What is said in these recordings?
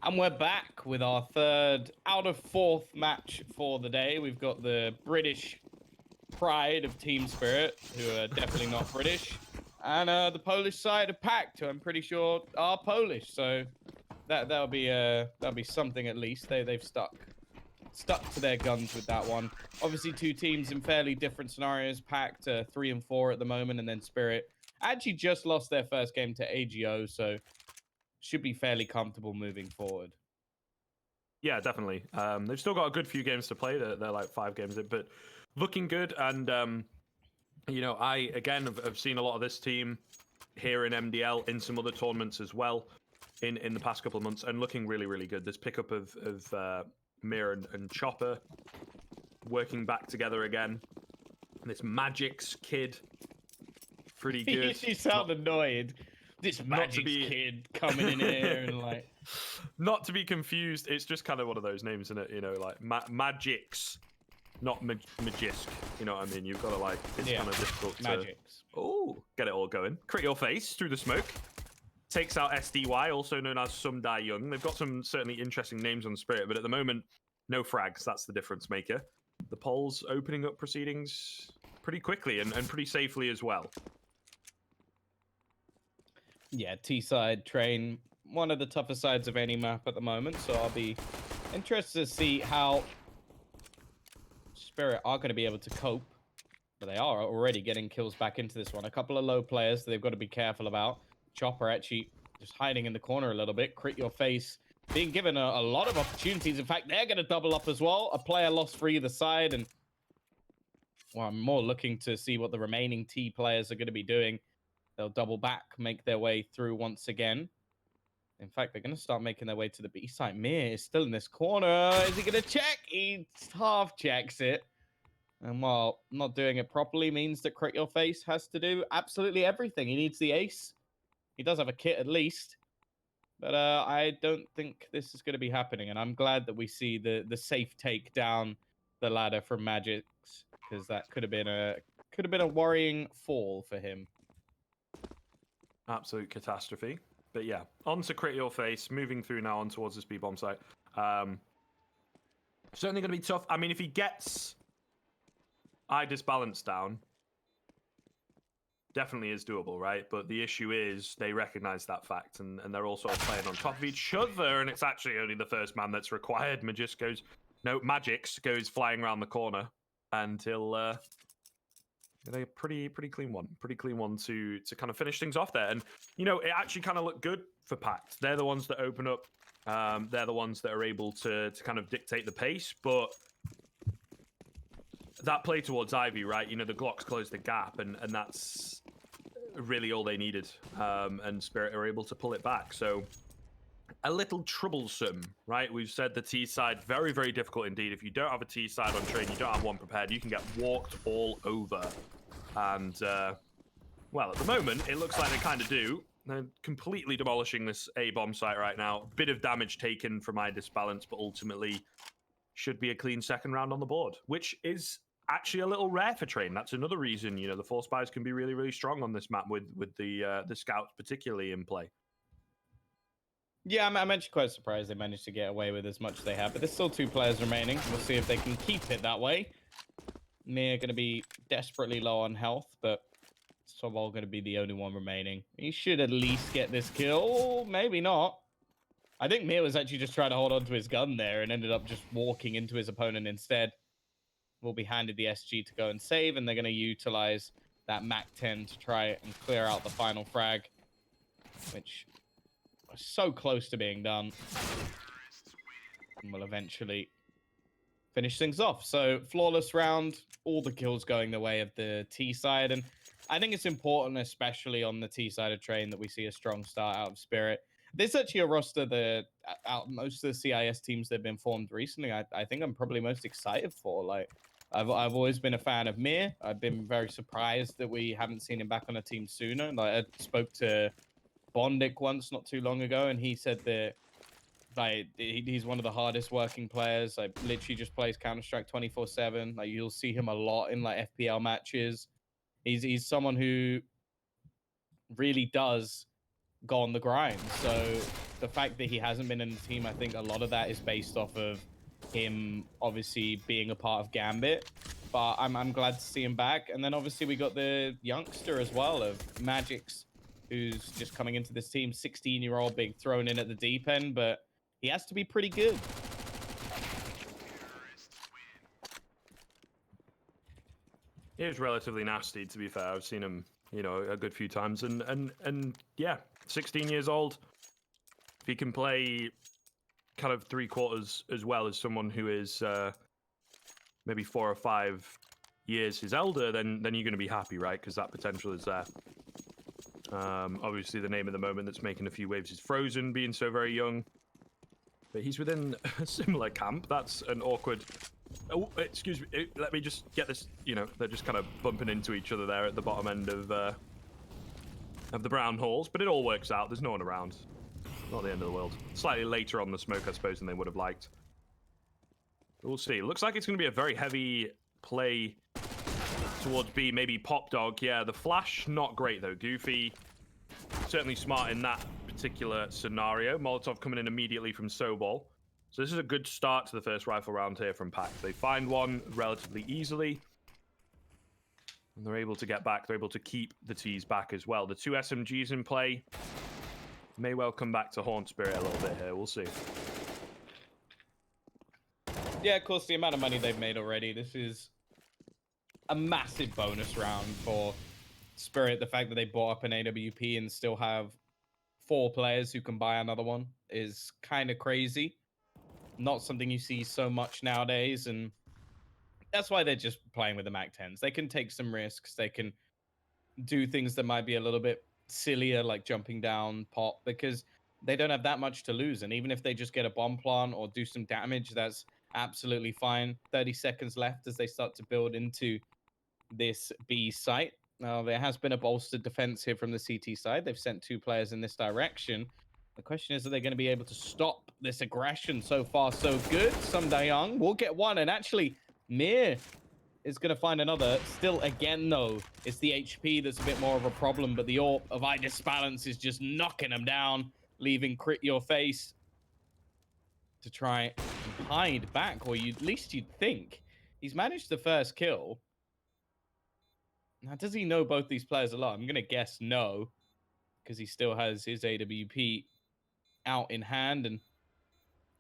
And we're back with our third out of fourth match for the day. We've got the British pride of Team Spirit, who are definitely not British, and the Polish side of Pact, who I'm pretty sure are Polish. So that'll be something at least. They've stuck to their guns with that one. Obviously, two teams in fairly different scenarios. Pact 3 and 4 at the moment, and then Spirit actually just lost their first game to AGO, so should be fairly comfortable moving forward. Yeah, definitely. They've still got a good few games to play. They're like 5 games in, but looking good. And you know, I again have seen a lot of this team here in MDL in some other tournaments as well in the past couple of months, and looking really good. This pickup of Mir and Chopper working back together again. This Magic's kid, pretty good. You sound annoyed. This Magic's kid coming in here and like. Not to be confused, it's just kind of one of those names, isn't it? You know, like Magic's, not Magisk. You know what I mean? You've got to like, it's kind of difficult to. Magic's. Oh, get it all going. Crit your face through the smoke. Takes out SDY, also known as Some Die Young. They've got some certainly interesting names on Spirit, but at the moment, no frags. That's the difference maker. The polls opening up proceedings pretty quickly and pretty safely as well. Yeah, T-side train, one of the tougher sides of any map at the moment, so I'll be interested to see how Spirit are going to be able to cope. But they are already getting kills back into this one. A couple of low players that they've got to be careful about. Chopper actually just hiding in the corner a little bit. Crit your face, being given a lot of opportunities. In fact, they're going to double up as well. A player lost for either side, and well, I'm more looking to see what the remaining T players are going to be doing. They'll double back, make their way through once again. In fact, they're going to start making their way to the B side. Mir is still in this corner. Is he going to check? He half checks it. And while not doing it properly means that Crit Your Face has to do absolutely everything. He needs the ace. He does have a kit at least. But I don't think this is going to be happening. And I'm glad that we see the safe take down the ladder from Magic's, because that could have been a worrying fall for him. Absolute catastrophe. But yeah, on to Crit Your Face, moving through now on towards this B-bomb site. Certainly going to be tough. I mean, if he gets Disbalance down, definitely is doable, right? But the issue is they recognize that fact, and they're all sort of playing on top of each other, and it's actually only the first man that's required. Magic's goes flying around the corner until a pretty clean one to kind of finish things off there. And you know, it actually kind of looked good for Pact. They're the ones that open up. They're the ones that are able to kind of dictate the pace, but that play towards Ivy, right? You know, the Glocks closed the gap, and that's really all they needed. And Spirit are able to pull it back. So a little troublesome, right? We've said the T side, very, very difficult indeed. If you don't have a T side on train, you don't have one prepared, you can get walked all over. And, well, at the moment, it looks like they kind of do. They're completely demolishing this A-bomb site right now. Bit of damage taken from my disbalance, but ultimately should be a clean second round on the board, which is actually a little rare for Train. That's another reason, you know, the Force Spies can be really, really strong on this map with the scouts particularly in play. Yeah, I'm actually quite surprised they managed to get away with as much as they have, but there's still 2 players remaining. We'll see if they can keep it that way. Mir going to be desperately low on health, but Sobol going to be the only one remaining. He should at least get this kill. Maybe not. I think Mir was actually just trying to hold on to his gun there and ended up just walking into his opponent instead. Will be handed the SG to go and save, and they're going to utilize that MAC-10 to try and clear out the final frag, which was so close to being done. And will eventually finish things off. So, flawless round, all the kills going the way of the T side, and I think it's important, especially on the T side of Train, that we see a strong start out of Spirit. There's actually a roster that out most of the CIS teams that have been formed recently, I think I'm probably most excited for. Like, I've always been a fan of Mir. I've been very surprised that we haven't seen him back on a team sooner. Like, I spoke to Bondic once not too long ago, and he said that like he's one of the hardest working players. Like, literally just plays Counter-Strike 24/7. Like, you'll see him a lot in like FPL matches. He's someone who really does go on the grind. So the fact that he hasn't been in the team, I think a lot of that is based off of him obviously being a part of Gambit. But I'm glad to see him back. And then obviously we got the youngster as well of Magix, who's just coming into this team, 16-year-old being thrown in at the deep end, but he has to be pretty good. He was relatively nasty, to be fair. I've seen him, you know, a good few times, and yeah, 16 years old. If he can play kind of 3/4 as well as someone who is maybe 4 or 5 years his elder, then you're going to be happy, right? Because that potential is there. Obviously, the name of the moment that's making a few waves is Frozen, being so very young. But he's within a similar camp. That's an awkward... Oh, excuse me. Let me just get this... You know, they're just kind of bumping into each other there at the bottom end of the brown halls. But it all works out. There's no one around. Not the end of the world. Slightly later on the smoke, I suppose, than they would have liked. We'll see. It looks like it's going to be a very heavy play towards B. Maybe Pop Dog. Yeah, the flash, not great, though. Goofy, certainly smart in that particular scenario. Molotov coming in immediately from Sobol. So this is a good start to the first rifle round here from Pact. They find one relatively easily. And they're able to get back. They're able to keep the T's back as well. The 2 SMGs in play may well come back to haunt Spirit a little bit here. We'll see. Yeah, of course, the amount of money they've made already. This is a massive bonus round for Spirit. The fact that they bought up an AWP and still have 4 players who can buy another one is kind of crazy. Not something you see so much nowadays, and that's why they're just playing with the MAC-10s. They can take some risks. They can do things that might be a little bit sillier, like jumping down pop, because they don't have that much to lose. And even if they just get a bomb plant or do some damage, that's absolutely fine. 30 seconds left as they start to build into this B site. Now, there has been a bolstered defense here from the CT side. They've sent 2 players in this direction. The question is, are they going to be able to stop this aggression? So far, so good. Some Young will get one, and actually, Mir is going to find another. Still, again, though, it's the HP that's a bit more of a problem, but the AWP of Eye Disbalance is just knocking him down, leaving Crit Your Face to try and hide back, or at least you'd think. He's managed the first kill. Now, does he know both these players a lot? I'm going to guess no, because he still has his AWP out in hand, and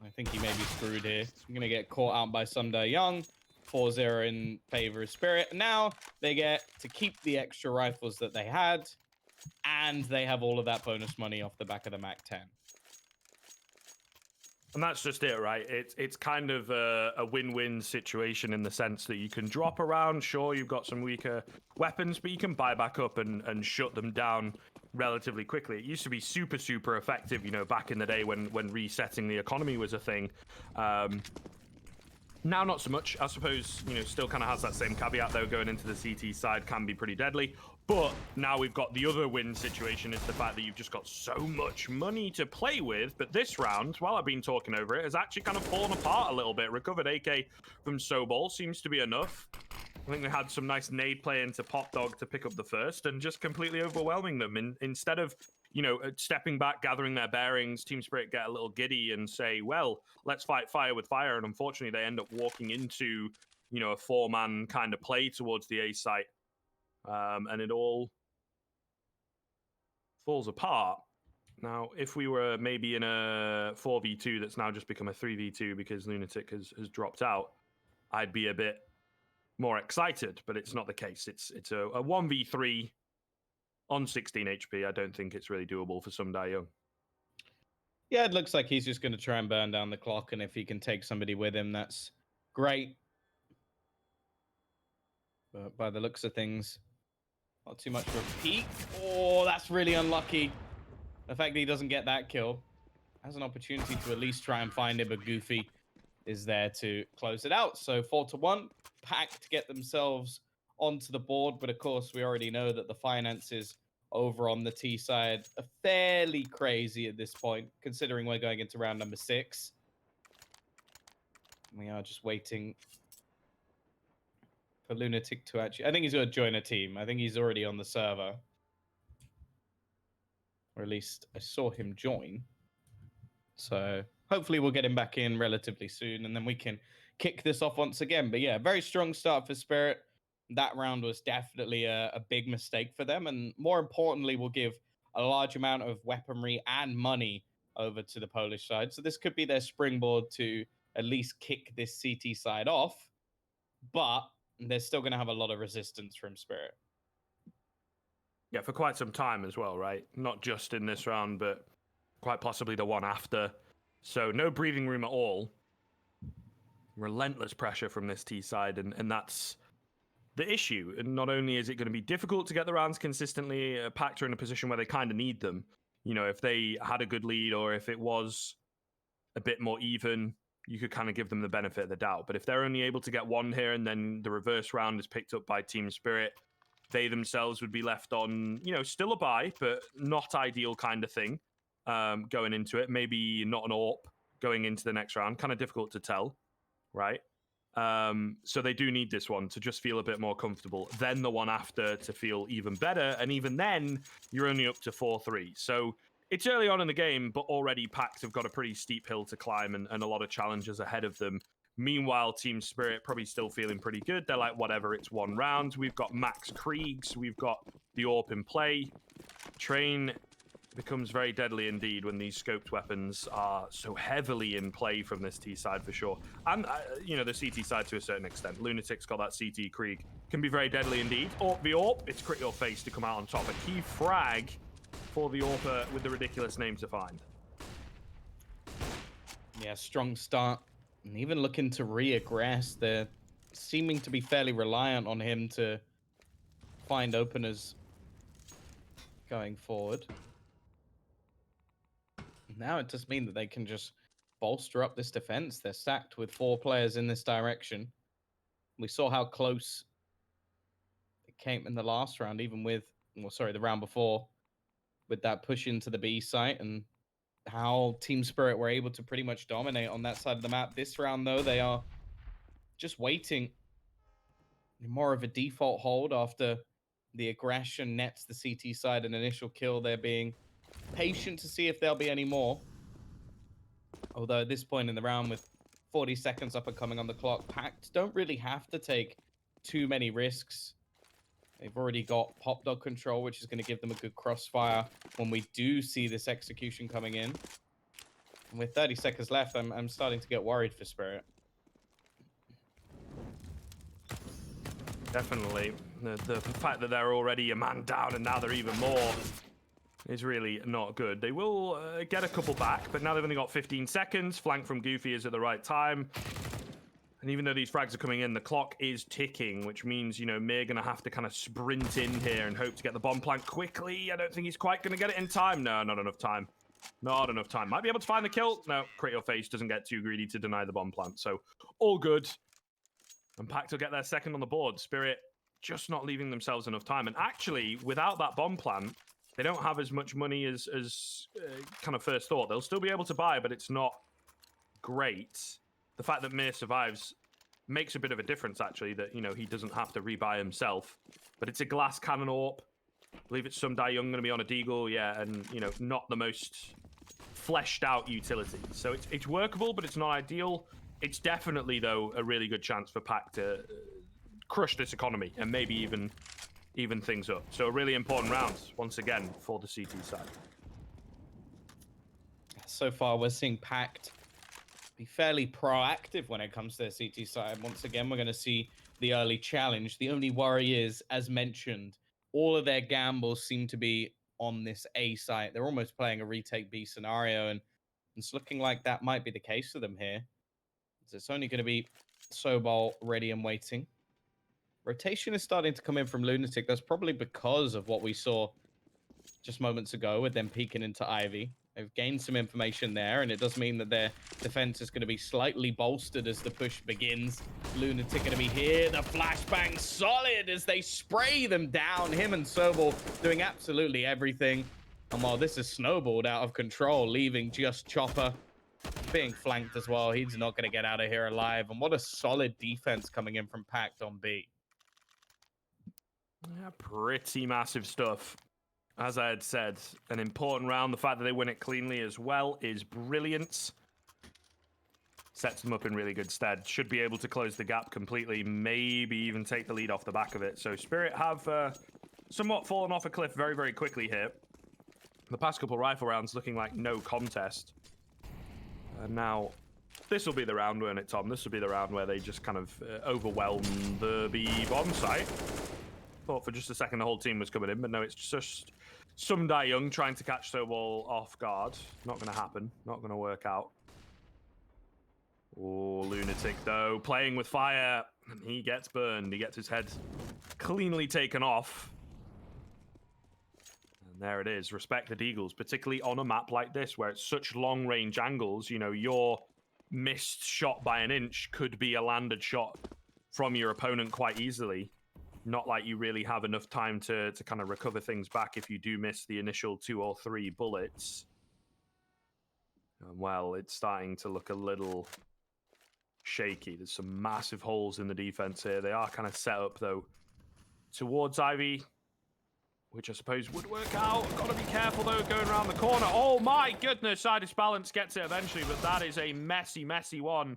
I think he may be screwed here. I'm going to get caught out by Sunday Young. 4-0 in favor of Spirit. Now they get to keep the extra rifles that they had, and they have all of that bonus money off the back of the MAC-10. And that's just it, right? It's kind of a win-win situation in the sense that you can drop around. Sure, you've got some weaker weapons, but you can buy back up and shut them down relatively quickly. It used to be super, super effective, you know, back in the day when resetting the economy was a thing. Now, not so much. I suppose, you know, still kind of has that same caveat, though, going into the CT side can be pretty deadly. But now we've got the other win situation is the fact that you've just got so much money to play with. But this round, while I've been talking over it, has actually kind of fallen apart a little bit. Recovered AK from Sobol seems to be enough. I think they had some nice nade play into Pop Dog to pick up the first and just completely overwhelming them. Instead of, you know, stepping back, gathering their bearings, Team Spirit get a little giddy and say, well, let's fight fire with fire. And unfortunately, they end up walking into, you know, a 4-man kind of play towards the A site. And it all falls apart. Now, if we were maybe in a 4v2 that's now just become a 3v2 because Lunatic has dropped out, I'd be a bit more excited, but it's not the case. It's a 1v3 on 16 HP. I don't think it's really doable for some Young. Yeah, it looks like he's just going to try and burn down the clock, and if he can take somebody with him, that's great. But by the looks of things, not too much of a peek. Oh, that's really unlucky. The fact that he doesn't get that kill has an opportunity to at least try and find him, but Goofy is there to close it out. So 4-1, Pact to get themselves onto the board. But of course, we already know that the finances over on the T side are fairly crazy at this point, considering we're going into round number 6. We are just waiting for Lunatic to actually... I think he's going to join a team. I think he's already on the server. Or at least I saw him join. So hopefully we'll get him back in relatively soon, and then we can kick this off once again. But yeah, very strong start for Spirit. That round was definitely a big mistake for them, and more importantly, will give a large amount of weaponry and money over to the Polish side. So this could be their springboard to at least kick this CT side off, but they're still going to have a lot of resistance from Spirit. Yeah, for quite some time as well, right? Not just in this round, but quite possibly the one after. So no breathing room at all. Relentless pressure from this T side, and that's the issue. And not only is it going to be difficult to get the rounds consistently, Pact are in a position where they kind of need them. You know, if they had a good lead or if it was a bit more even, you could kind of give them the benefit of the doubt. But if they're only able to get one here and then the reverse round is picked up by Team Spirit, they themselves would be left on, you know, still a bye, but not ideal kind of thing going into it. Maybe not an AWP going into the next round. Kind of difficult to tell, right? So they do need this one to just feel a bit more comfortable. Then the one after to feel even better. And even then, you're only up to 4-3. So it's early on in the game, but already Pact have got a pretty steep hill to climb and a lot of challenges ahead of them. Meanwhile, Team Spirit probably still feeling pretty good. They're like, whatever, it's one round. We've got Max Kriegs. We've got the AWP in play. Train becomes very deadly indeed when these scoped weapons are so heavily in play from this T side for sure. And, you know, the CT side to a certain extent. Lunatic's got that CT Krieg. Can be very deadly indeed. AWP v AWP, it's Crit Your Face to come out on top. A key frag for the AWPer with the ridiculous name to find. Yeah, strong start. And even looking to re-aggress, they're seeming to be fairly reliant on him to find openers going forward. Now it does mean that they can just bolster up this defense. They're stacked with 4 players in this direction. We saw how close it came in the last round, even with, well, sorry, the round before, with that push into the B site, and how Team Spirit were able to pretty much dominate on that side of the map. This round, though, they are just waiting. More of a default hold after the aggression nets the CT side an initial kill. They're being patient to see if there'll be any more. Although at this point in the round, with 40 seconds up and coming on the clock, Pact don't really have to take too many risks. They've already got Pop Dog control, which is going to give them a good crossfire when we do see this execution coming in. And with 30 seconds left, I'm starting to get worried for Spirit. Definitely. The fact that they're already a man down and now they're even more is really not good. They will get a couple back, but now they've only got 15 seconds. Flank from Goofy is at the right time. And even though these frags are coming in, the clock is ticking, which means, you know, Mir going to have to kind of sprint in here and hope to get the bomb plant quickly. I don't think he's quite going to get it in time. No, not enough time. Not enough time. Might be able to find the kill. No, Crit Your Face doesn't get too greedy to deny the bomb plant. So all good. And Pact will get their second on the board. Spirit just not leaving themselves enough time. And actually, without that bomb plant, they don't have as much money as kind of first thought. They'll still be able to buy, but it's not great. The fact that Mir survives makes a bit of a difference, actually, that, you know, he doesn't have to rebuy himself. But it's a glass cannon AWP. I believe it's some Die Young going to be on a Deagle, yeah, and, you know, not the most fleshed out utility. So it's workable, but it's not ideal. It's definitely, though, a really good chance for Pact to crush this economy and maybe even things up. So a really important round, once again, for the CT side. So far, we're seeing Pact be fairly proactive when it comes to their CT side. Once again, we're going to see the early challenge. The only worry is, as mentioned, all of their gambles seem to be on this A site. They're almost playing a retake B scenario, and it's looking like that might be the case for them here. So it's only going to be Sobol ready and waiting. Rotation is starting to come in from Lunatic. That's probably because of what we saw just moments ago with them peeking into Ivy. They've gained some information there, and it does mean that their defense is going to be slightly bolstered as the push begins. Lunatic going to be here. The flashbang solid as they spray them down. Him and Sobol doing absolutely everything. And while this is snowballed out of control, leaving just Chopper being flanked as well. He's not going to get out of here alive. And what a solid defense coming in from Pact on B. Yeah, pretty massive stuff as I had said, an important round. The fact that they win it cleanly as well is brilliant. Sets them up in really good stead. Should be able to close the gap completely, maybe even take the lead off the back of it. So Spirit have somewhat fallen off a cliff very, very quickly here. The past couple rifle rounds looking like no contest. And now, this will be the round, won't it, Tom? This will be the round where they just kind of overwhelm the B bomb site. Thought for just a second the whole team was coming in, but no, it's just some Die Young trying to catch Snowball off guard. Not going to happen. Not going to work out. Oh, Lunatic, though, playing with fire. And he gets burned. He gets his head cleanly taken off. And there it is. Respected Eagles, particularly on a map like this, where it's such long-range angles. You know, your missed shot by an inch could be a landed shot from your opponent quite easily. Not like you really have enough time to kind of recover things back if you do miss the initial 2 or 3 bullets. And, well, it's starting to look a little shaky. There's some massive holes in the defense here. They are kind of set up, though, towards Ivy, which I suppose would work out. Got to be careful, though, going around the corner. Oh, my goodness. Sidus Balance gets it eventually, but that is a messy, messy one.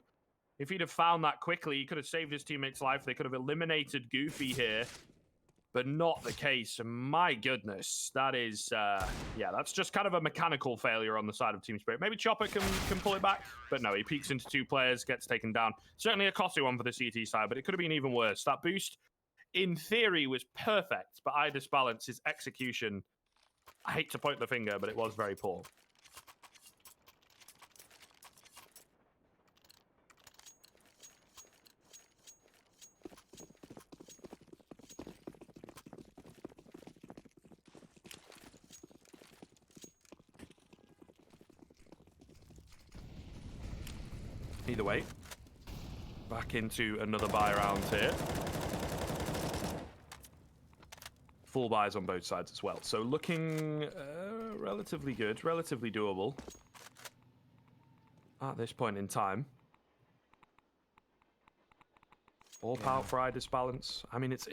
If he'd have found that quickly, he could have saved his teammate's life. They could have eliminated Goofy here, but not the case. My goodness, that is, yeah, that's just kind of a mechanical failure on the side of Team Spirit. Maybe Chopper can pull it back, but no, he peeks into 2 players, gets taken down. Certainly a costly one for the CT side, but it could have been even worse. That boost, in theory, was perfect, but Idis Balance's execution, I hate to point the finger, but it was very poor. Either way, back into another buy round here. Full buys on both sides as well. So looking relatively good, relatively doable at this point in time. All power for Idis Balance. I mean, it's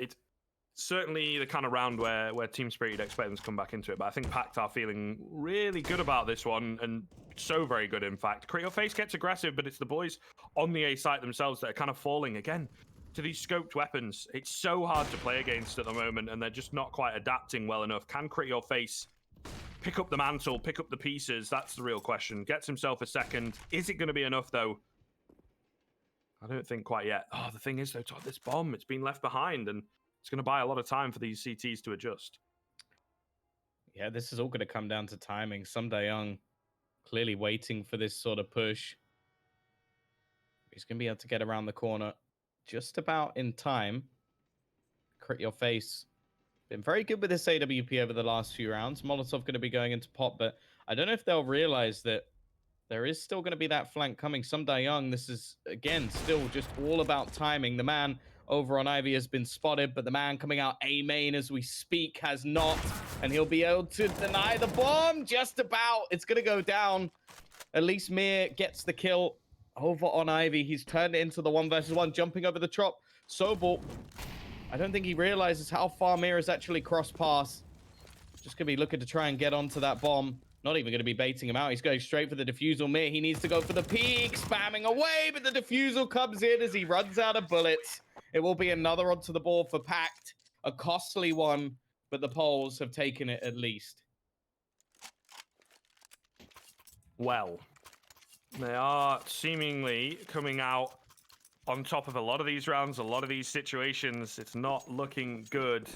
certainly the kind of round where Team Spirit, you'd expect them to come back into it. But I think Pact are feeling really good about this one, and so very good, in fact. Create Your Face gets aggressive, but it's the boys on the A site themselves that are kind of falling again to these scoped weapons. It's so hard to play against at the moment, and they're just not quite adapting well enough. Can Create Your Face pick up the mantle, pick up the pieces? That's the real question. Gets himself a second. Is it going to be enough, though? I don't think quite yet. Oh, the thing is, though, Todd, this bomb, it's been left behind, and it's going to buy a lot of time for these CTs to adjust. Yeah, this is all going to come down to timing. Some Young clearly waiting for this sort of push. He's going to be able to get around the corner just about in time. Crit Your Face. Been very good with this AWP over the last few rounds. Molotov going to be going into pop, but I don't know if they'll realize that there is still going to be that flank coming. Some Young, this is, again, still just all about timing. The man over on Ivy has been spotted, but the man coming out A main as we speak has not, and he'll be able to deny the bomb just about. It's going to go down. At least Mir gets the kill over on Ivy. He's turned it into the 1 versus 1, jumping over the top. Sobel, I don't think he realizes how far Mir has actually crossed past. Just going to be looking to try and get onto that bomb. Not even going to be baiting him out. He's going straight for the defusal. Mir, he needs to go for the peak, spamming away, but the defusal comes in as he runs out of bullets. It will be another onto the board for Pact. A costly one, but the Poles have taken it at least. Well, they are seemingly coming out on top of a lot of these rounds, a lot of these situations. It's not looking good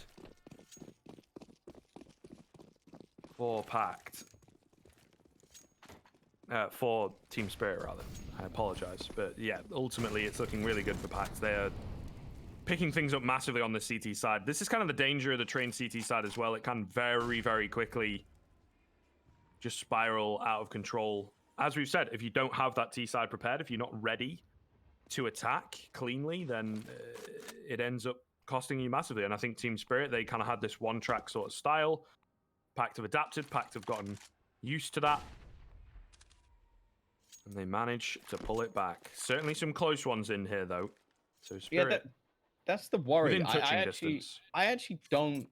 for Pact. For Team Spirit, rather. I apologize. But yeah, ultimately, it's looking really good for Pact. They're picking things up massively on the CT side. This is kind of the danger of the trained CT side as well. It can very, very quickly just spiral out of control. As we've said, if you don't have that T side prepared, if you're not ready to attack cleanly, then it ends up costing you massively. And I think Team Spirit, they kind of had this one-track sort of style. Pact have adapted. Pact have gotten used to that. And they manage to pull it back. Certainly some close ones in here, though. So Spirit, that's the worry. within touching distance. I actually don't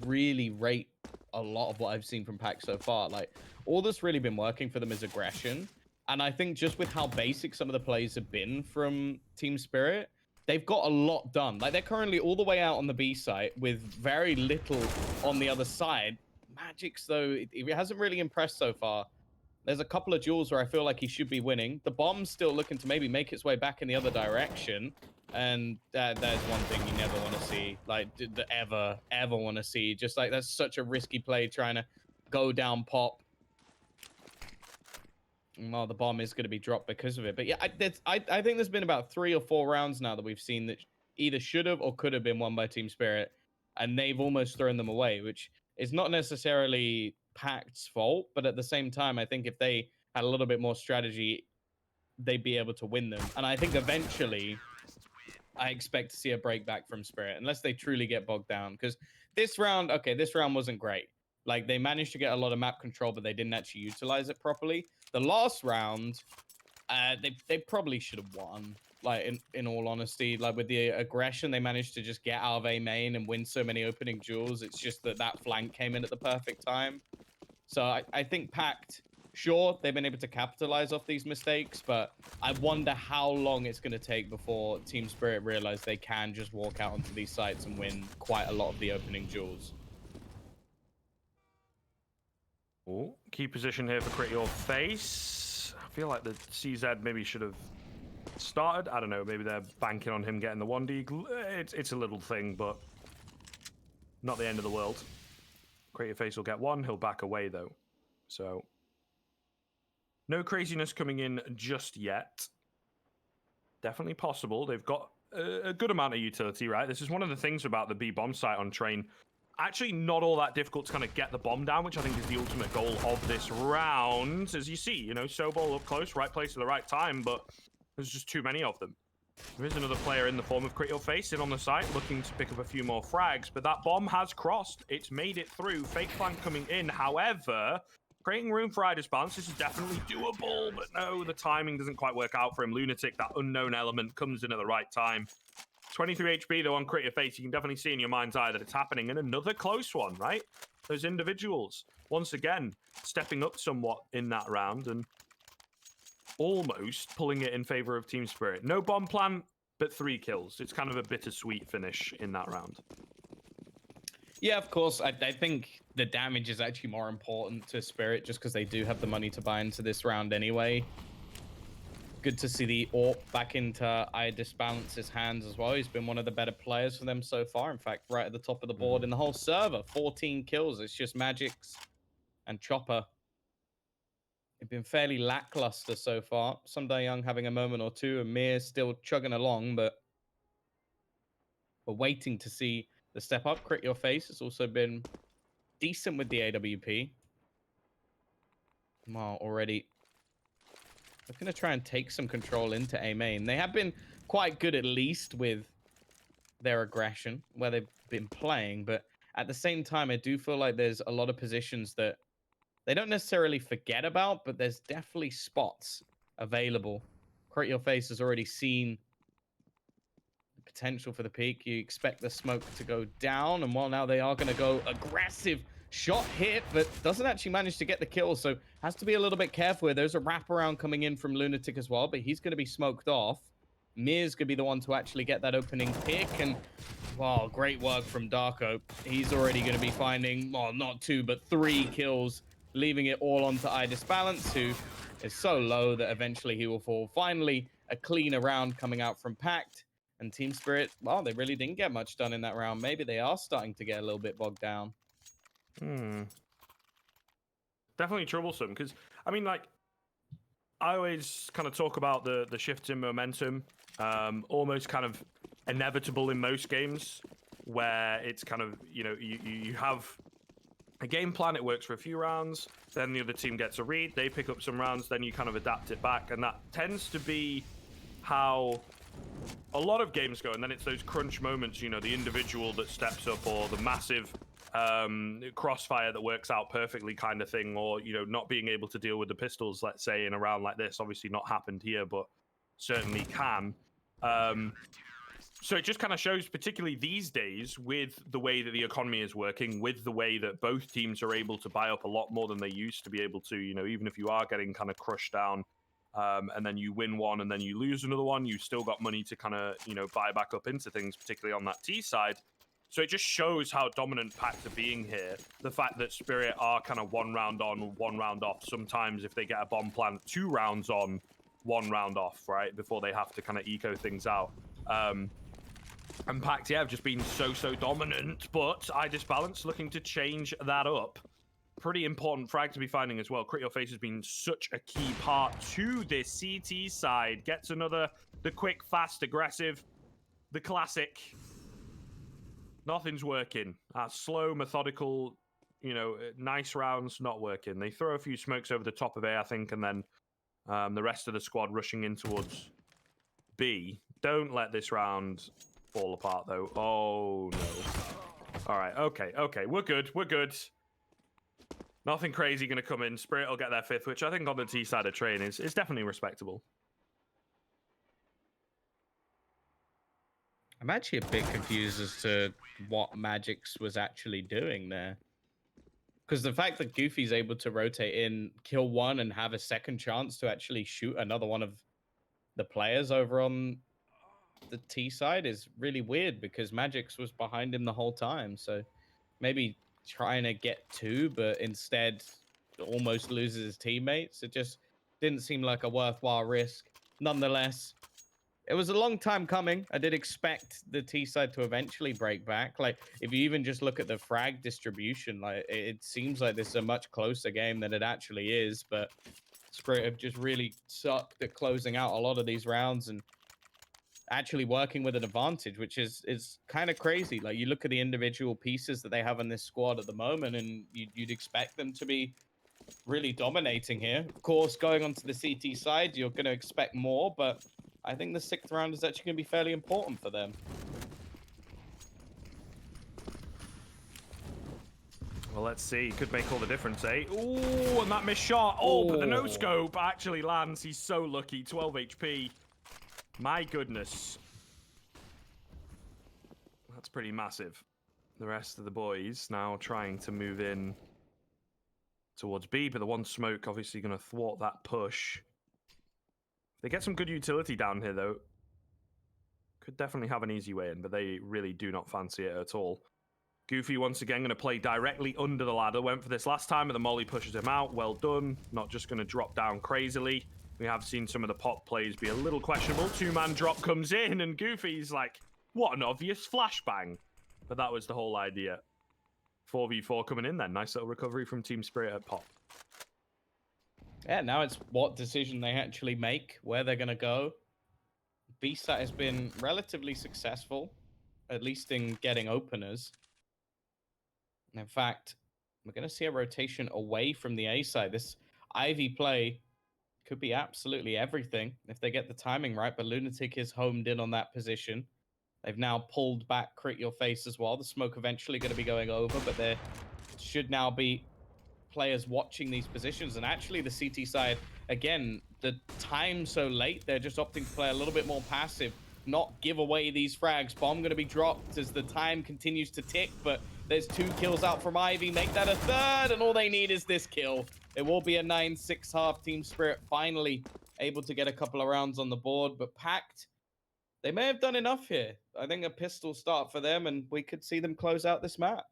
really rate a lot of what I've seen from Pact so far. Like, all that's really been working for them is aggression. And I think just with how basic some of the plays have been from Team Spirit, they've got a lot done. Like, they're currently all the way out on the B site with very little on the other side. Magic's, though, it hasn't really impressed so far. There's a couple of duels where I feel like he should be winning. The bomb's still looking to maybe make its way back in the other direction. And that is one thing you never want to see. Like, ever want to see. Just like, that's such a risky play trying to go down pop. Well, the bomb is going to be dropped because of it. But yeah, I think there's been about 3 or 4 rounds now that we've seen that either should have or could have been won by Team Spirit. And they've almost thrown them away, which is not necessarily Pact's fault. But at the same time, I think if they had a little bit more strategy, they'd be able to win them. And I think eventually, I expect to see a break back from Spirit, unless they truly get bogged down. Because this round wasn't great. Like, they managed to get a lot of map control, but they didn't actually utilize it properly. The last round, they probably should have won. Like, in all honesty, like with the aggression, they managed to just get out of A main and win so many opening duels. It's just that flank came in at the perfect time. So I think Pact, sure, they've been able to capitalize off these mistakes, but I wonder how long it's going to take before Team Spirit realize they can just walk out onto these sites and win quite a lot of the opening duels. Oh, key position here for Crit Your Face. I feel like the CZ maybe should have started. I don't know, maybe they're banking on him getting the 1D. It's a little thing, but not the end of the world. Crit Your Face will get one. He'll back away, though. So, no craziness coming in just yet. Definitely possible. They've got a good amount of utility, right? This is one of the things about the B bomb site on Train. Actually, not all that difficult to kind of get the bomb down, which I think is the ultimate goal of this round. As you see, you know, Sobol up close, right place at the right time, but there's just too many of them. There is another player in the form of Crit Your Face in on the site, looking to pick up a few more frags, but that bomb has crossed. It's made it through. Fake flank coming in. However, creating room for Ida's bounce, this is definitely doable, but no, the timing doesn't quite work out for him. Lunatic, that unknown element, comes in at the right time. 23 HP, though, on Crit Your Face. You can definitely see in your mind's eye that it's happening. And another close one, right? Those individuals, once again, stepping up somewhat in that round and almost pulling it in favor of Team Spirit. No bomb plan, but 3 kills. It's kind of a bittersweet finish in that round. Yeah, of course. I think the damage is actually more important to Spirit just because they do have the money to buy into this round anyway. Good to see the AWP back into Idis Balance's hands as well. He's been one of the better players for them so far. In fact, right at the top of the board in the whole server. 14 kills. It's just Magix and Chopper. They've been fairly lackluster so far. Sunday Young having a moment or two. And Mir still chugging along, but we're waiting to see the step up. Crit Your Face has also been decent with the AWP. Well, already they're going to try and take some control into A main. They have been quite good, at least, with their aggression, where they've been playing. But at the same time, I do feel like there's a lot of positions that they don't necessarily forget about, but there's definitely spots available. Crit Your Face has already seen the potential for the peak. You expect the smoke to go down, and while now they are going to go aggressive shot hit, but doesn't actually manage to get the kill, so has to be a little bit careful. There's a wraparound coming in from Lunatic as well, but he's going to be smoked off. Mir's going to be the one to actually get that opening pick, and wow, great work from Darko. He's already going to be finding, well, not 2, but 3 kills, leaving it all onto Idis Balance, who is so low that eventually he will fall. Finally, a cleaner round coming out from Pact, and Team Spirit, well, they really didn't get much done in that round. Maybe they are starting to get a little bit bogged down. Definitely troublesome, because, I mean, like, I always kind of talk about the shifts in momentum, almost kind of inevitable in most games, where it's kind of, you know, you have a game plan, it works for a few rounds, then the other team gets a read, they pick up some rounds, then you kind of adapt it back, and that tends to be how a lot of games go, and then it's those crunch moments, you know, the individual that steps up, or the massive crossfire that works out perfectly kind of thing, or, you know, not being able to deal with the pistols, let's say, in a round like this. Obviously not happened here, but certainly can. So it just kind of shows, particularly these days, with the way that the economy is working, with the way that both teams are able to buy up a lot more than they used to be able to, you know, even if you are getting kind of crushed down, and then you win one and then you lose another one, you still got money to kind of, you know, buy back up into things, particularly on that T side. So it just shows how dominant Pact are being here. The fact that Spirit are kind of 1 round on, 1 round off. Sometimes if they get a bomb plant, 2 rounds on, 1 round off, right? Before they have to kind of eco things out. And Pact, yeah, have just been so dominant, but iDisbalance looking to change that up. Pretty important frag to be finding as well. Crit Your Face has been such a key part to this CT side. Gets another, the quick, fast, aggressive, the classic. Nothing's working. Slow, methodical, you know, nice rounds, not working. They throw a few smokes over the top of A, I think, and then the rest of the squad rushing in towards B. Don't let this round fall apart, though. Oh, no. All right, okay. We're good. Nothing crazy going to come in. Spirit will get their 5th, which I think on the T side of train is definitely respectable. I'm actually a bit confused as to what Magix was actually doing there. Because the fact that Goofy's able to rotate in, kill one, and have a second chance to actually shoot another one of the players over on the T side is really weird, because Magix was behind him the whole time. So maybe trying to get 2, but instead almost loses his teammates. It just didn't seem like a worthwhile risk. Nonetheless, it was a long time coming. I did expect the T side to eventually break back. Like, if you even just look at the frag distribution, like, it seems like this is a much closer game than it actually is. But Spirit have just really sucked at closing out a lot of these rounds and actually working with an advantage, which is kind of crazy. Like, you look at the individual pieces that they have in this squad at the moment, and you'd expect them to be really dominating here. Of course, going onto the CT side, you're going to expect more, but I think the 6th round is actually going to be fairly important for them. Well, let's see. Could make all the difference, eh? Ooh, and that missed shot. Oh, but the no-scope actually lands. He's so lucky. 12 HP. My goodness. That's pretty massive. The rest of the boys now trying to move in towards B, but the one smoke obviously going to thwart that push. They get some good utility down here, though. Could definitely have an easy way in, but they really do not fancy it at all. Goofy, once again, going to play directly under the ladder. Went for this last time, and the molly pushes him out. Well done. Not just going to drop down crazily. We have seen some of the pop plays be a little questionable. 2-man drop comes in, and Goofy's like, what an obvious flashbang. But that was the whole idea. 4v4 coming in then. Nice little recovery from Team Spirit at pop. Yeah, now it's what decision they actually make, where they're going to go. BSAT has been relatively successful, at least in getting openers. And in fact, we're going to see a rotation away from the A side. This Ivy play could be absolutely everything if they get the timing right, but Lunatic is homed in on that position. They've now pulled back Crit Your Face as well. The smoke eventually going to be going over, but there should now be players watching these positions. And actually the CT side, again, the time so late, they're just opting to play a little bit more passive, not give away these frags. Bomb going to be dropped as the time continues to tick, but there's 2 kills out from Ivy. Make that a 3rd, and all they need is this kill. It will be a 9-6 half. Team Spirit finally able to get a couple of rounds on the board, but Pact, they may have done enough here. I think a pistol start for them, and we could see them close out this map.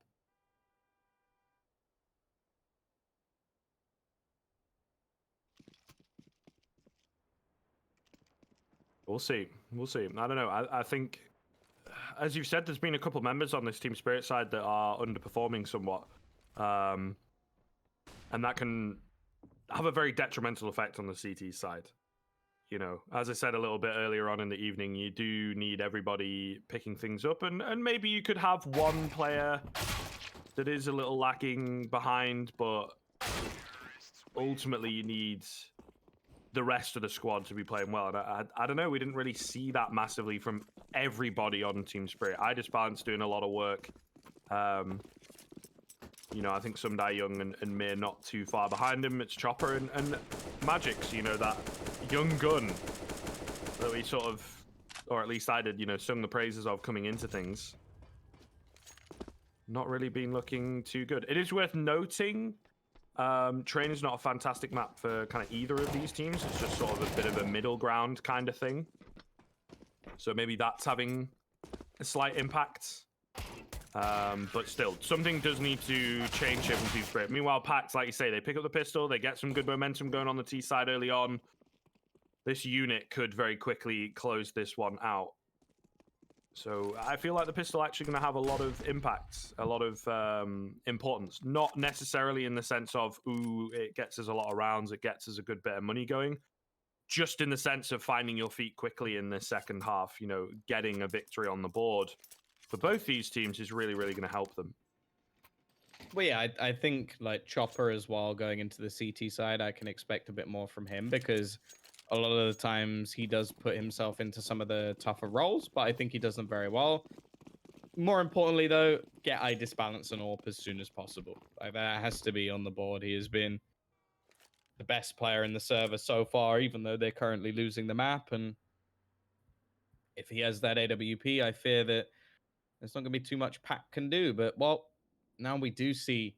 We'll see. We'll see. I don't know. I think, as you've said, there's been a couple members on this Team Spirit side that are underperforming somewhat. And that can have a very detrimental effect on the CT side. You know, as I said a little bit earlier on in the evening, you do need everybody picking things up. And maybe you could have one player that is a little lacking behind, but ultimately you need the rest of the squad to be playing well. And I don't know, we didn't really see that massively from everybody on Team Spirit. iDisbalance doing a lot of work. You know, I think Sundai Young and Mir not too far behind him. It's Chopper and Magix, you know, that young gun that we sort of or at least I did, you know, sung the praises of coming into things. Not really been looking too good. It is worth noting, Train is not a fantastic map for kind of either of these teams. It's just sort of a bit of a middle ground kind of thing. So maybe that's having a slight impact. But still, something does need to change here from Team Spirit. Meanwhile, Pact, like you say, they pick up the pistol. They get some good momentum going on the T side early on. This unit could very quickly close this one out. So I feel like the pistol actually going to have a lot of impact, a lot of importance. Not necessarily in the sense of, ooh, it gets us a lot of rounds, it gets us a good bit of money going. Just in the sense of finding your feet quickly in the second half, you know, getting a victory on the board. For both these teams is really, really going to help them. Well, yeah, I think like Chopper as well going into the CT side, I can expect a bit more from him because a lot of the times he does put himself into some of the tougher roles, but I think he does them very well. More importantly, though, get I disbalance and AWP as soon as possible. Like, that has to be on the board. He has been the best player in the server so far, even though they're currently losing the map. And if he has that AWP, I fear that there's not going to be too much Pact can do. But, well, now we do see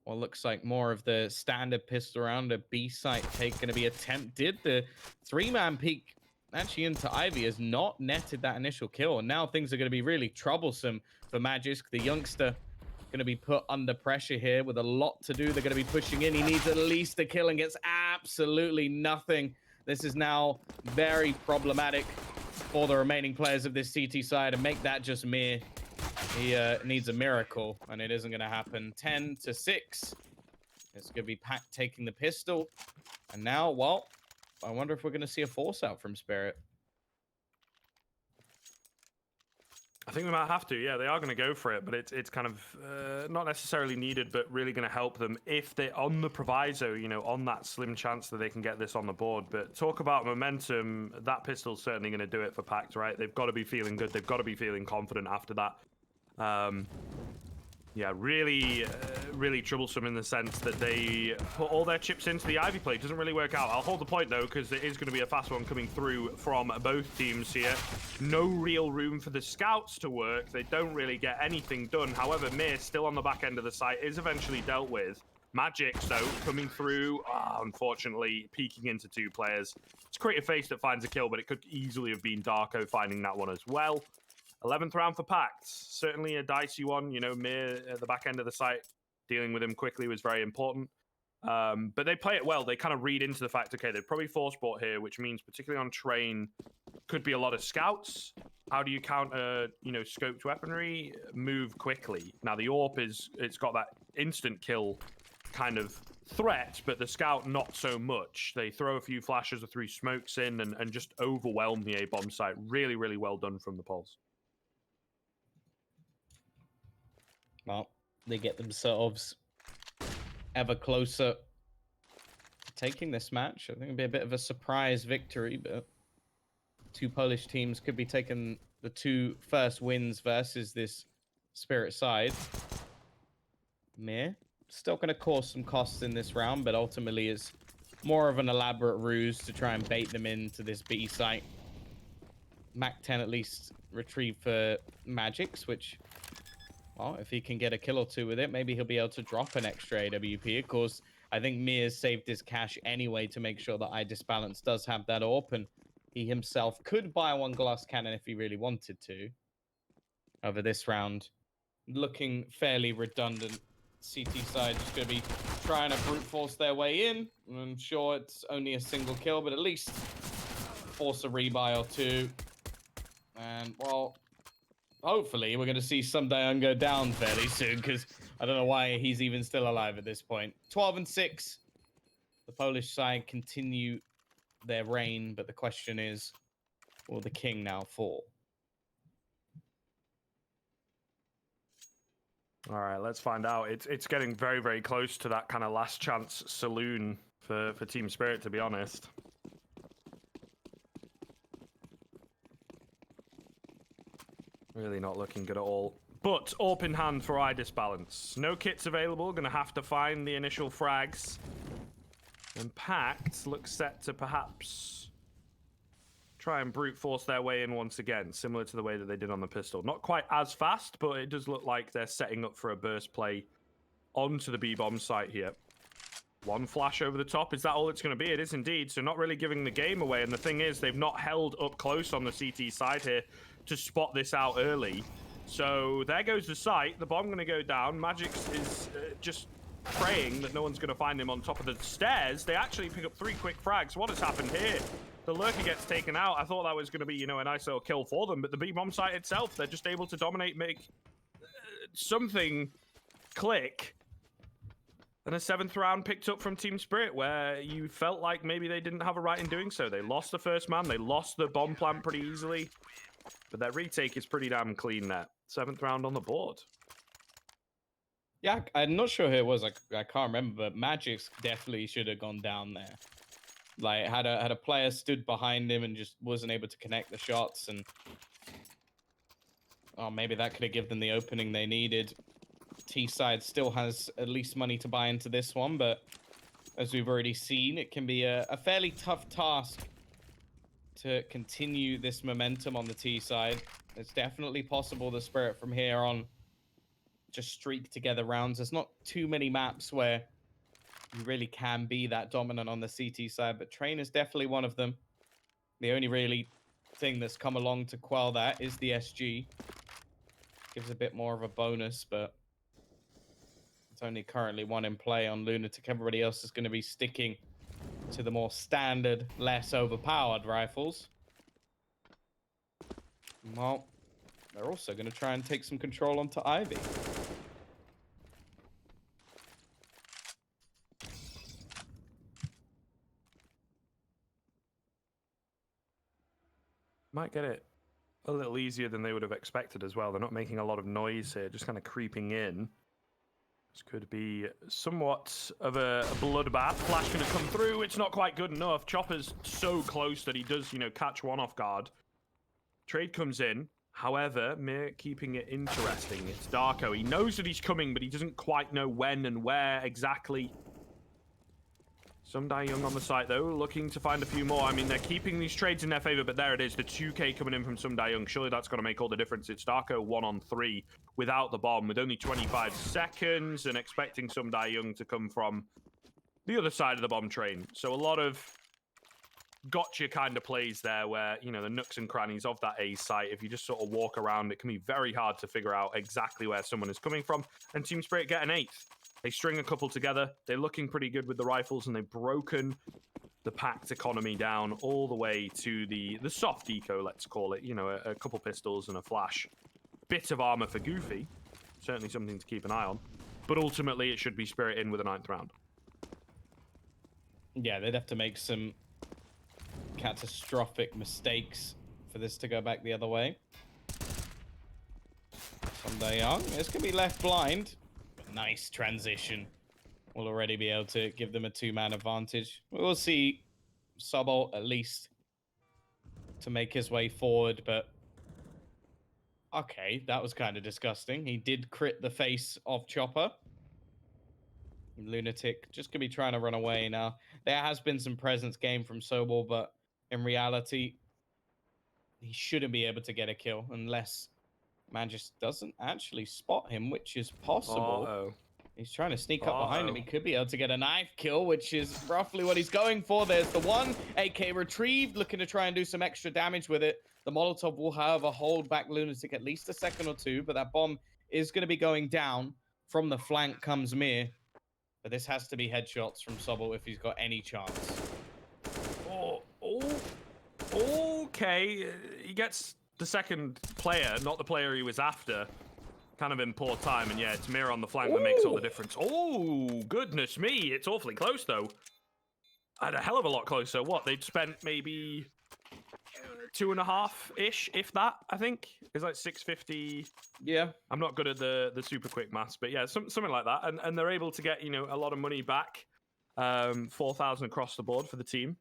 what looks like more of the standard pistol round. A B site take going to be attempted. The 3-man peek actually into Ivy has not netted that initial kill. And now things are going to be really troublesome for Magisk. The youngster going to be put under pressure here with a lot to do. They're going to be pushing in. He needs at least a kill and gets absolutely nothing. This is now very problematic for the remaining players of this CT side. And make that just mere. He needs a miracle, and it isn't going to happen. 10-6. It's going to be Pact taking the pistol. And now, well, I wonder if we're going to see a force out from Spirit. I think we might have to. Yeah, they are going to go for it, but it's kind of not necessarily needed, but really going to help them if they're on the proviso, you know, on that slim chance that they can get this on the board. But talk about momentum, that pistol's certainly going to do it for Pact, right? They've got to be feeling good. They've got to be feeling confident after that. Yeah, really, really troublesome in the sense that they put all their chips into the Ivy play. It doesn't really work out. I'll hold the point, though, because it is going to be a fast one coming through from both teams here. No real room for the scouts to work. They don't really get anything done. However, Mir, still on the back end of the site, is eventually dealt with. Magic, though, coming through, unfortunately, peeking into 2 players. It's Creative Face that finds a kill, but it could easily have been Darko finding that one as well. 11th round for Pact. Certainly a dicey one. You know, Mir at the back end of the site, dealing with him quickly was very important. But they play it well. They kind of read into the fact, okay, they've probably force bought here, which means particularly on Train, could be a lot of scouts. How do you counter, you know, scoped weaponry? Move quickly. Now, the AWP it's got that instant kill kind of threat, but the scout not so much. They throw a few flashes or 3 smokes in and just overwhelm the A-bomb site. Really, really well done from the Pulse. Well, they get themselves ever closer to taking this match. I think it'll be a bit of a surprise victory, but 2 Polish teams could be taking the 2 first wins versus this Spirit side. Mir still going to cause some costs in this round, but ultimately it's more of an elaborate ruse to try and bait them into this B site. Mac 10 at least retrieve for Magix, which... well, if he can get a kill or 2 with it, maybe he'll be able to drop an extra AWP. Of course, I think Mir's saved his cash anyway to make sure that I Disbalance does have that AWP, and he himself could buy 1 glass cannon if he really wanted to. Over this round, looking fairly redundant. CT side just going to be trying to brute force their way in. I'm sure it's only a single kill, but at least force a rebuy or 2. And, well... hopefully, we're going to see Sundayon go down fairly soon, because I don't know why he's even still alive at this point. 12-6. The Polish side continue their reign, but the question is, will the king now fall? All right, let's find out. It's getting very, very close to that kind of last chance saloon for Team Spirit, to be honest. Really not looking good at all. But AWP in hand for I Disbalance. No kits available. Going to have to find the initial frags. And Pact looks set to perhaps try and brute force their way in once again, similar to the way that they did on the pistol. Not quite as fast, but it does look like they're setting up for a burst play onto the B-bomb site here. One flash over the top. Is that all it's going to be? It is indeed. So not really giving the game away. And the thing is, they've not held up close on the CT side here to spot this out early. So there goes the site. The bomb going to go down. Magix is just praying that no one's going to find him on top of the stairs. They actually pick up 3 quick frags. What has happened here? The lurker gets taken out. I thought that was going to be, you know, a nice little kill for them. But the B-bomb site itself, they're just able to dominate, make something click. And a 7th round picked up from Team Spirit, where you felt like maybe they didn't have a right in doing so. They lost the first man. They lost the bomb plant pretty easily. But that retake is pretty damn clean there. 7th round on the board. Yeah, I'm not sure who it was. I can't remember, but Magix definitely should have gone down there. Like, had a player stood behind him and just wasn't able to connect the shots, and oh, maybe that could have given them the opening they needed. T-side still has at least money to buy into this one, but as we've already seen, it can be a fairly tough task to continue this momentum on the T-side. It's definitely possible the Spirit from here on just streak together rounds. There's not too many maps where you really can be that dominant on the CT side, but Train is definitely one of them. The only really thing that's come along to quell that is the SG. Gives a bit more of a bonus, but it's only currently 1 in play on Lunatic. Everybody else is going to be sticking to the more standard, less overpowered rifles. Well, they're also going to try and take some control onto Ivy. Might get it a little easier than they would have expected as well. They're not making a lot of noise here, just kind of creeping in. This could be somewhat of a bloodbath. Flash going to come through. It's not quite good enough. Chopper's so close that he does, you know, catch one off guard. Trade comes in. However, Mir keeping it interesting. It's Darko. He knows that he's coming, but he doesn't quite know when and where exactly. Sumdai Young on the site, though, looking to find a few more. I mean, they're keeping these trades in their favor, but there it is. The 2K coming in from Sumdai Young. Surely that's going to make all the difference. It's Darko 1-on-3 without the bomb, with only 25 seconds, and expecting Sumdai Young to come from the other side of the bomb train. So a lot of gotcha kind of plays there where, you know, the nooks and crannies of that A site, if you just sort of walk around, it can be very hard to figure out exactly where someone is coming from. And Team Spirit get an 8th. They string a couple together. They're looking pretty good with the rifles, and they've broken the Pact economy down all the way to the soft eco, let's call it. You know, a couple pistols and a flash. Bit of armor for Goofy. Certainly something to keep an eye on. But ultimately, it should be Spirit in with a 9th round. Yeah, they'd have to make some catastrophic mistakes for this to go back the other way. Sumdai Young is going to be left blind. Nice transition. We'll already be able to give them a 2-man advantage. We'll see Subalt at least to make his way forward, but okay, that was kind of disgusting. He did crit the face of Chopper. Lunatic just gonna be trying to run away now. There has been some presence gained from Sobel, but in reality, he shouldn't be able to get a kill unless man just doesn't actually spot him, which is possible. Uh-oh. He's trying to sneak up behind him. He could be able to get a knife kill, which is roughly what he's going for. There's the one. AK retrieved, looking to try and do some extra damage with it. The Molotov will, however, hold back Lunatic at least a second or two, but that bomb is going to be going down. From the flank comes Mir. But this has to be headshots from Sobel if he's got any chance. Okay. He gets the second player, not the player he was after, kind of in poor time. And yeah, it's Mir on the flank that makes all the difference. Oh, goodness me. It's awfully close, though. I had a hell of a lot closer. What? They'd spent maybe 2.5-ish, if that, I think. It's like 650. Yeah. I'm not good at the super quick maths, but yeah, something like that. And they're able to get, you know, a lot of money back. 4,000 across the board for the team.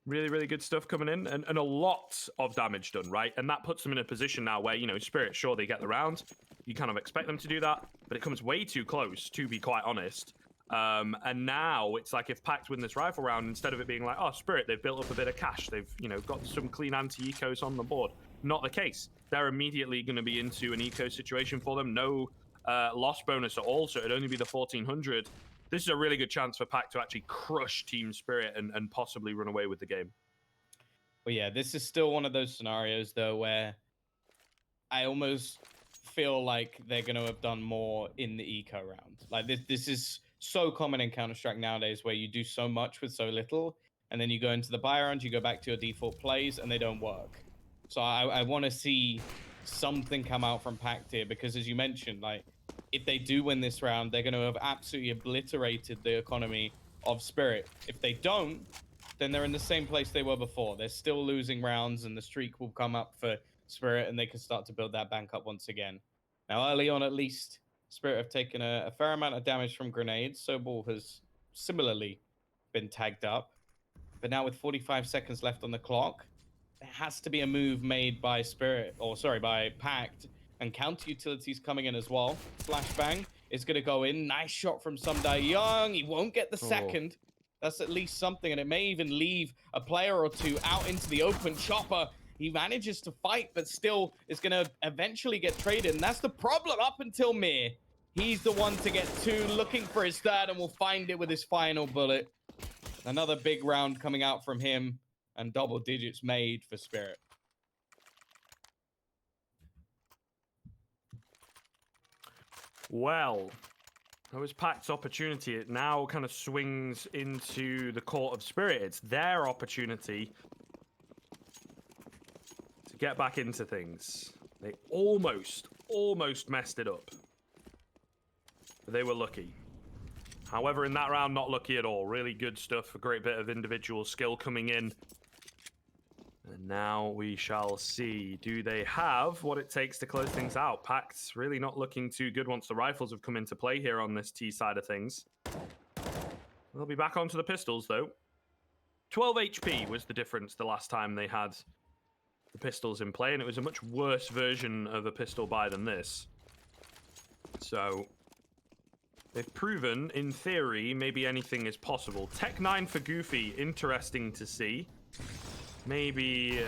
Really, really good stuff coming in, and a lot of damage done, right? And that puts them in a position now where, you know, Spirit, sure, they get the round. You kind of expect them to do that, but it comes way too close, to be quite honest. And now it's like if Pact win this rifle round, instead of it being like, oh, Spirit, they've built up a bit of cash, they've got some clean anti-ecos on the board. Not the case. They're immediately going to be into an eco situation for them. No loss bonus at all, so it'd only be the 1400. This is a really good chance for Pact to actually crush Team Spirit and possibly run away with the game. Well, yeah, this is still one of those scenarios, though, where I almost feel like they're going to have done more in the eco round. Like, this is so common in Counter-Strike nowadays, where you do so much with so little, and then you go into the buy round, you go back to your default plays, and they don't work. So I want to see something come out from Pact here, because as you mentioned, like, if they do win this round, they're going to have absolutely obliterated the economy of Spirit. If they don't, then they're in the same place they were before. They're still losing rounds, and the streak will come up for Spirit, and they can start to build that bank up once again. Now, early on, at least, Spirit have taken a fair amount of damage from grenades. Sobal has similarly been tagged up. But now with 45 seconds left on the clock, there has to be a move made by by Pact, and counter utilities coming in as well. Flashbang is going to go in. Nice shot from Young. He won't get the second. That's at least something, and it may even leave a player or two out into the open. Chopper, he manages to fight, but still is going to eventually get traded, and that's the problem up until Mir. He's the one to get two, looking for his third, and will find it with his final bullet. Another big round coming out from him, and double digits made for Spirit. Well, that was Pact's opportunity. It now kind of swings into the court of Spirit. It's their opportunity to get back into things. They almost messed it up. But they were lucky. However, in that round, not lucky at all. Really good stuff. A great bit of individual skill coming in. And now we shall see. Do they have what it takes to close things out? Pact's really not looking too good once the rifles have come into play here on this T side of things. They'll be back onto the pistols, though. 12 HP was the difference the last time they had the pistols in play, and it was a much worse version of a pistol buy than this. So they've proven, in theory, maybe anything is possible. Tech 9 for Goofy, interesting to see. Maybe,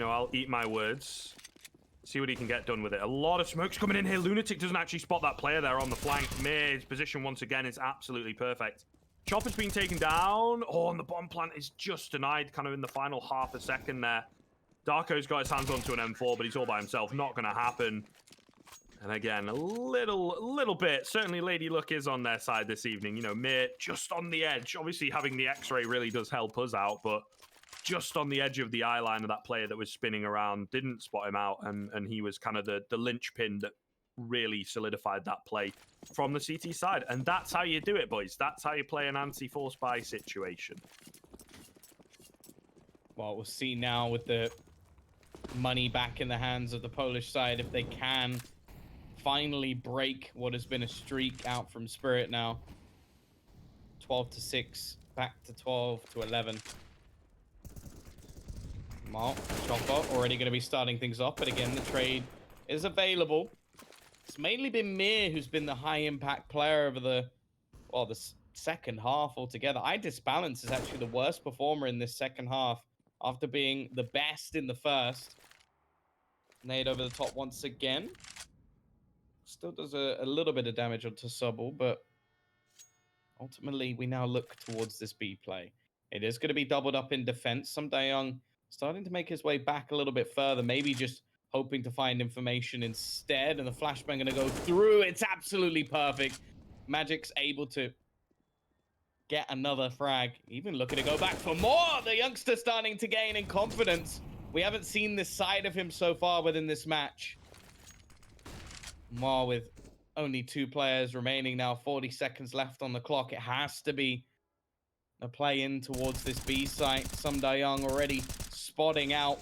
I'll eat my words. See what he can get done with it. A lot of smokes coming in here. Lunatic doesn't actually spot that player there on the flank. Mir's position, once again, is absolutely perfect. Chopper's been taken down. Oh, and the bomb plant is just denied kind of in the final half a second there. Darko's got his hands onto an M4, but he's all by himself. Not going to happen. And again, a little bit. Certainly Lady Luck is on their side this evening. Mir just on the edge. Obviously, having the X-ray really does help us out, but just on the edge of the eye line of that player that was spinning around, didn't spot him out, and he was kind of the linchpin that really solidified that play from the CT side. And that's how you do it, boys. That's how you play an anti-force buy situation. Well, we'll see now with the money back in the hands of the Polish side if they can finally break what has been a streak out from Spirit now. 12-6, back to 12-11. Well, Chopper already going to be starting things off, but again, the trade is available. It's mainly been Mir who's been the high-impact player over the second half altogether. Disbalance is actually the worst performer in this second half after being the best in the first. Nade over the top once again. Still does a little bit of damage onto Sobal, but ultimately we now look towards this B play. It is going to be doubled up in defense. Young starting to make his way back a little bit further, maybe just hoping to find information instead, and the flashbang going to go through. It's absolutely perfect. Magic's able to get another frag, even looking to go back for more. The youngster starting to gain in confidence. We haven't seen this side of him so far within this match. More with only 2 players remaining now, 40 seconds left on the clock. It has to be a play in towards this B site. Young already spotting out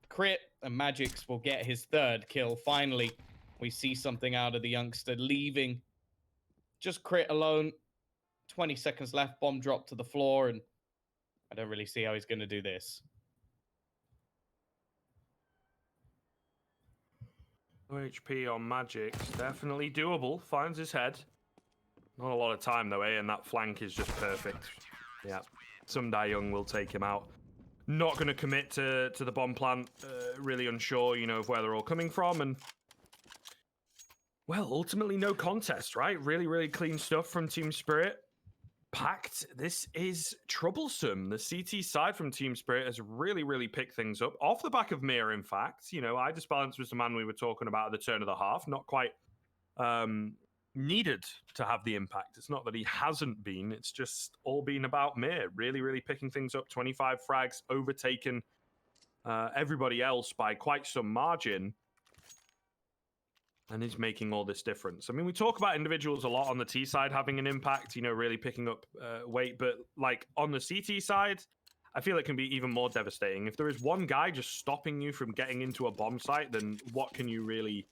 Crit, and Magix will get his 3rd kill. Finally, we see something out of the youngster, leaving just Crit alone. 20 seconds left, bomb drop to the floor, and I don't really see how he's going to do this. HP on Magix, definitely doable. Finds his head. Not a lot of time though, and that flank is just perfect. Yeah, some Young will take him out. Not going to commit to the bomb plant. Really unsure, of where they're all coming from, and well, ultimately no contest, right? Really, really clean stuff from Team Spirit. Pact, this is troublesome. The CT side from Team Spirit has really, really picked things up off the back of Mir. In fact, I Just Balance was the man we were talking about at the turn of the half. Not quite needed to have the impact. It's not that he hasn't been. It's just all been about Mir. Really, really picking things up. 25 frags, overtaken everybody else by quite some margin. And is making all this difference. I mean, we talk about individuals a lot on the T side having an impact, really picking up weight. But like on the CT side, I feel it can be even more devastating. If there is one guy just stopping you from getting into a bomb site, then what can you really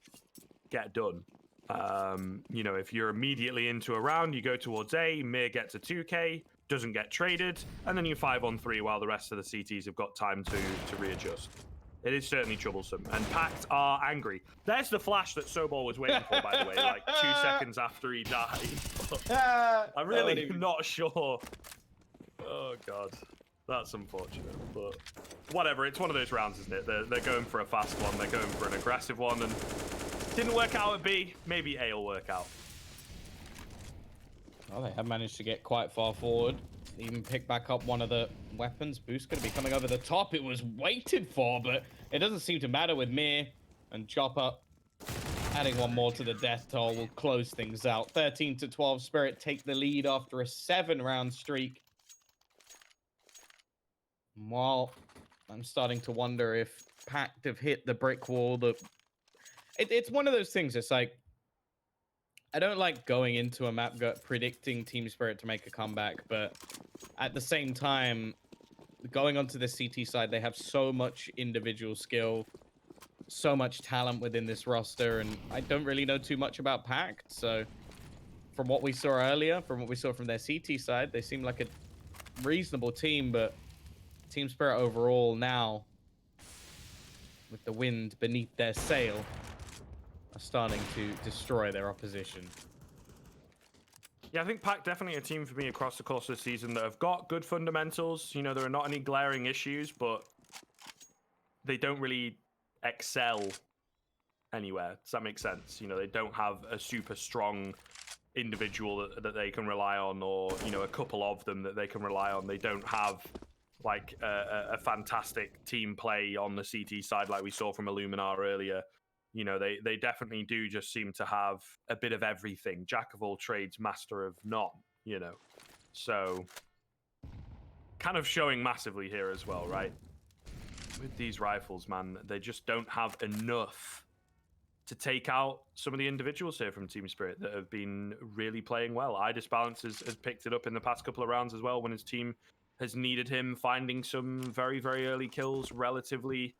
get done? If you're immediately into a round, you go towards A, Mir gets a 2K, doesn't get traded, and then you 5-on-3 while the rest of the CTs have got time to readjust. It is certainly troublesome, and Pact are angry. There's the flash that Sobol was waiting for, by the way, like 2 seconds after he died. I'm really not sure. Oh, God. That's unfortunate, but whatever. It's one of those rounds, isn't it? They're going for a fast one. They're going for an aggressive one, and didn't work out at B. Maybe A will work out. Well, they have managed to get quite far forward. Even pick back up one of the weapons. Boost going to be coming over the top. It was waited for, but it doesn't seem to matter with Mir and Chopper. Adding one more to the death toll will close things out. 13-12. Spirit take the lead after a 7-round streak. While I'm starting to wonder if Pact have hit the brick wall. It's one of those things. It's like, I don't like going into a map predicting Team Spirit to make a comeback, but at the same time, going onto the CT side, they have so much individual skill, so much talent within this roster, and I don't really know too much about Pact. So from what we saw earlier, from what we saw from their CT side, they seem like a reasonable team, but Team Spirit overall now, with the wind beneath their sail, are starting to destroy their opposition. Yeah, I think Pact definitely a team for me across the course of the season that have got good fundamentals. There are not any glaring issues, but they don't really excel anywhere. Does that make sense? They don't have a super strong individual that they can rely on, or a couple of them that they can rely on. They don't have like a fantastic team play on the CT side like we saw from Illuminar earlier. They definitely do just seem to have a bit of everything. Jack of all trades, master of none, So kind of showing massively here as well, right? With these rifles, man, they just don't have enough to take out some of the individuals here from Team Spirit that have been really playing well. Balance has picked it up in the past couple of rounds as well when his team has needed him, finding some very, very early kills relatively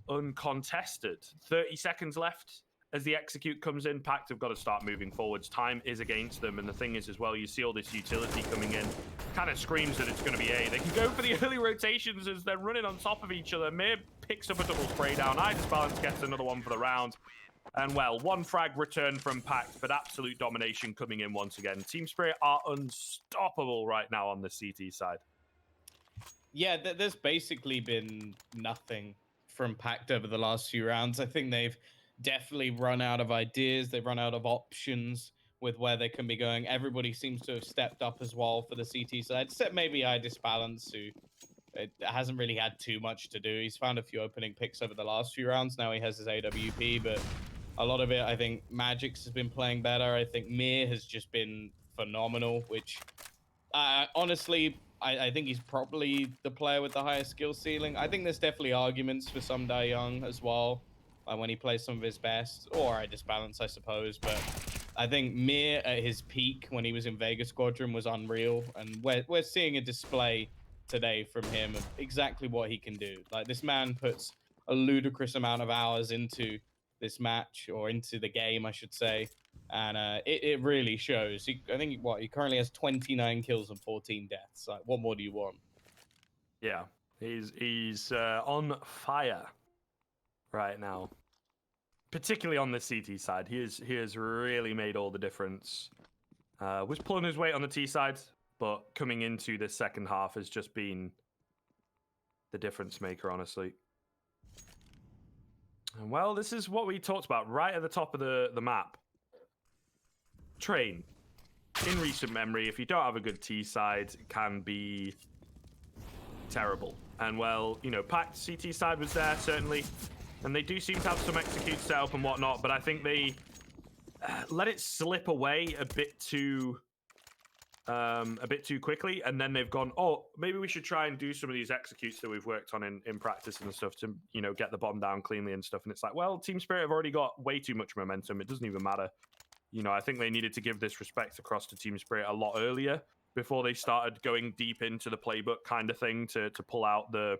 uncontested. 30 seconds left as the execute comes in. Pact have got to start moving forwards. Time is against them, and the thing is as well, you see all this utility coming in, kind of screams that it's going to be A. They can go for the early rotations as they're running on top of each other. Mir picks up a double spray down. Balance gets another one for the round. And well, one frag return from Pact, but absolute domination coming in once again. Team Spirit are unstoppable right now on the CT side. Yeah, there's basically been nothing from Pact over the last few rounds. I think they've definitely run out of ideas. They've run out of options with where they can be going. Everybody seems to have stepped up as well for the CT side, except maybe Balance, who it hasn't really had too much to do. He's found a few opening picks over the last few rounds. Now he has his AWP, but a lot of it, I think Magix has been playing better. I think Mir has just been phenomenal, which honestly, I think he's probably the player with the highest skill ceiling. I think there's definitely arguments for some Young as well, when he plays some of his best, or Balance, I suppose. But I think Mir at his peak when he was in Vega Squadron was unreal, and we're seeing a display today from him of exactly what he can do. Like, this man puts a ludicrous amount of hours into this match, or into the game, I should say. And it really shows. I think he currently has 29 kills and 14 deaths. Like, what more do you want? Yeah, he's on fire right now, particularly on the CT side. He has really made all the difference. was pulling his weight on the T side, but coming into this second half has just been the difference maker, honestly. And well, this is what we talked about right at the top of the map. Train. In recent memory, if you don't have a good T side, it can be terrible. And well, you know, Pact CT side was there, certainly. And they do seem to have some execute set up and whatnot, but I think they let it slip away a bit too quickly, and then they've gone, oh, maybe we should try and do some of these executes that we've worked on in practice and stuff to, you know, get the bomb down cleanly and stuff. And it's like, well, Team Spirit have already got way too much momentum. It doesn't even matter. You know, I think they needed to give this respect across to Team Spirit a lot earlier before they started going deep into the playbook kind of thing to pull out the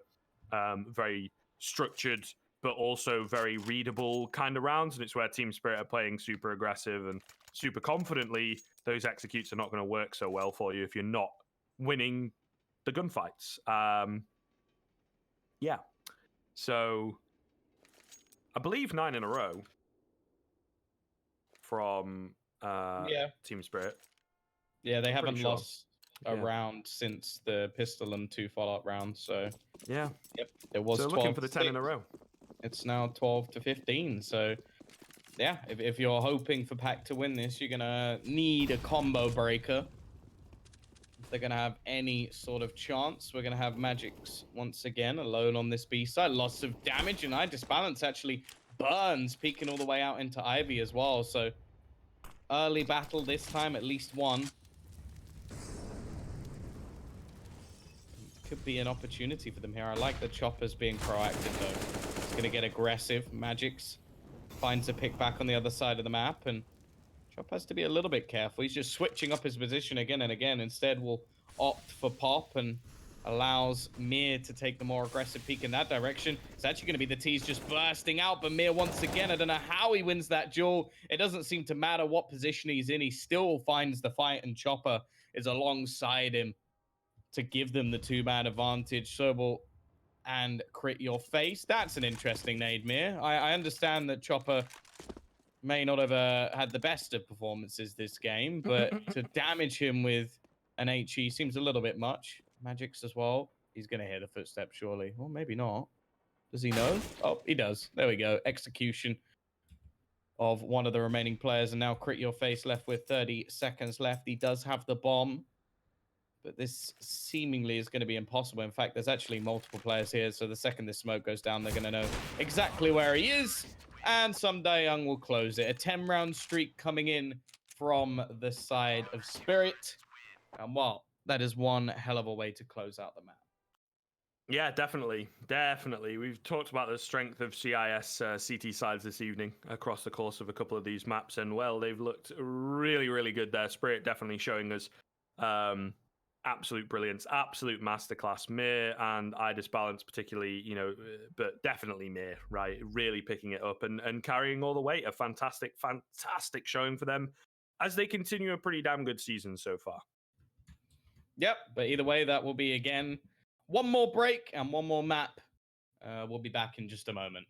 very structured but also very readable kind of rounds. And it's where Team Spirit are playing super aggressive and super confidently. Those executes are not going to work so well for you if you're not winning the gunfights. Yeah. So I believe 9 in a row from Team Spirit. Yeah, they I'm haven't pretty sure. lost a round since the pistol and 2 follow-up rounds. So yeah, yep, it was. So 12 looking for the 10 in a row. It's now 12 to 15. So yeah, if you're hoping for Pact to win this, you're gonna need a combo breaker. If they're gonna have any sort of chance, we're gonna have Magic's once again alone on this B side. Lots of damage, and Disbalance actually burns, peeking all the way out into Ivy as well. So early battle this time, at least one. Could be an opportunity for them here. I like the Choppers being proactive though. It's gonna get aggressive. Magic's finds a pick back on the other side of the map, and Chop has to be a little bit careful. He's just switching up his position again and again. Instead, will opt for pop and allows Mir to take the more aggressive peek in that direction. It's actually going to be the T's just bursting out, but Mir once again, I don't know how he wins that duel. It doesn't seem to matter what position he's in. He still finds the fight, and Chopper is alongside him to give them the 2-man advantage. Sobel and Crit Your Face. That's an interesting nade, Mir. I understand that Chopper may not have had the best of performances this game, but to damage him with an HE seems a little bit much. Magic's as well. He's going to hear the footsteps, surely. Or maybe not. Does he know? Oh, he does. There we go. Execution of one of the remaining players, and now Crit Your Face left with 30 seconds left. He does have the bomb, but this seemingly is going to be impossible. In fact, there's actually multiple players here, so the second this smoke goes down, they're going to know exactly where he is. And Someday Young will close it. A 10-round streak coming in from the side of Spirit. And well, that is one hell of a way to close out the map. Yeah, definitely. Definitely. We've talked about the strength of CIS CT sides this evening across the course of a couple of these maps. And well, they've looked really, really good there. Spirit definitely showing us absolute brilliance, absolute masterclass. Mir and Disbalance particularly, you know, but definitely Mir, right? Really picking it up and carrying all the weight. A fantastic, fantastic showing for them as they continue a pretty damn good season so far. Yep, but either way, that will be, again, one more break and one more map. We'll be back in just a moment.